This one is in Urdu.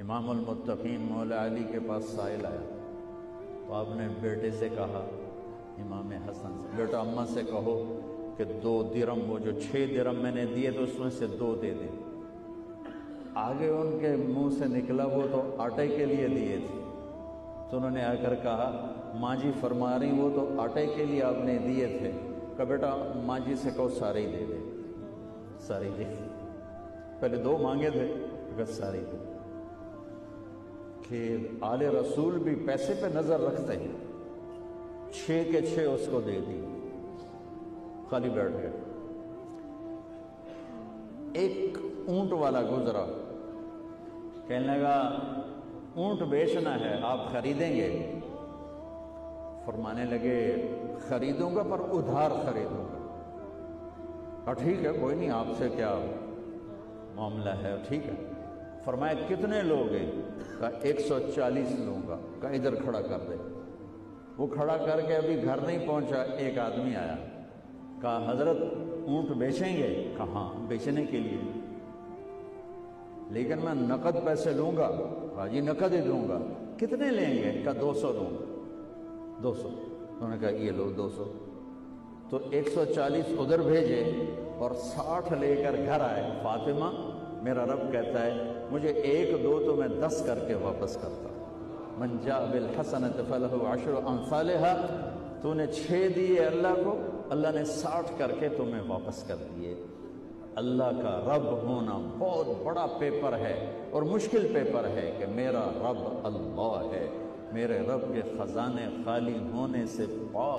امام المتقین مولا علی کے پاس سائل آیا تو آپ نے بیٹے سے کہا، امام حسن سے، بیٹا اماں سے کہو کہ 2 درم، وہ جو 6 درم میں نے دیے تو اس میں سے 2 دے دے۔ آگے ان کے منہ سے نکلا وہ تو آٹے کے لیے دیے تھے، تو انہوں نے آ کر کہا ماں جی فرما رہی وہ تو آٹے کے لیے آپ نے دیے تھے۔ کہا بیٹا ماں جی سے کہو سارے ہی دے دے، سارے دے۔ پہلے 2 مانگے تھے، اگر سارے دے۔ کہ آل رسول بھی پیسے پہ نظر رکھتے ہیں، 6 کے 6 اس کو دے دی، خالی بیٹھ گئے۔ ایک اونٹ والا گزرا، کہنے لگا اونٹ بیچنا ہے، آپ خریدیں گے؟ فرمانے لگے خریدوں گا پر ادھار خریدوں گا۔ کہا ٹھیک ہے کوئی نہیں، آپ سے کیا معاملہ ہے، ٹھیک ہے۔ فرمایا کتنے لوگ ہیں؟ کہا 140 لوں گا۔ کہا ادھر کھڑا کر دے۔ وہ کھڑا کر کے ابھی گھر نہیں پہنچا، ایک آدمی آیا، کہا حضرت اونٹ بیچیں گے؟ کہا ہاں بیچنے کے لیے، لیکن میں نقد پیسے لوں گا۔ کہا جی نقد ہی دوں گا۔ کتنے لیں گے؟ کہا 200 دوں گا۔ 200۔ انہوں نے کہا یہ لو 200۔ تو 140 ادھر بھیجے اور 60 لے کر گھر آئے۔ فاطمہ میرا رب کہتا ہے مجھے 1 2 تو میں 10 کر کے واپس کرتا ہوں۔ من جاء بالحسنۃ فلہ 10 امثالها۔ تو نے 6 دیے اللہ کو، اللہ نے 60 کر کے تمہیں واپس کر دیے۔ اللہ کا رب ہونا بہت بڑا پیپر ہے اور مشکل پیپر ہے کہ میرا رب اللہ ہے، میرے رب کے خزانے خالی ہونے سے پاک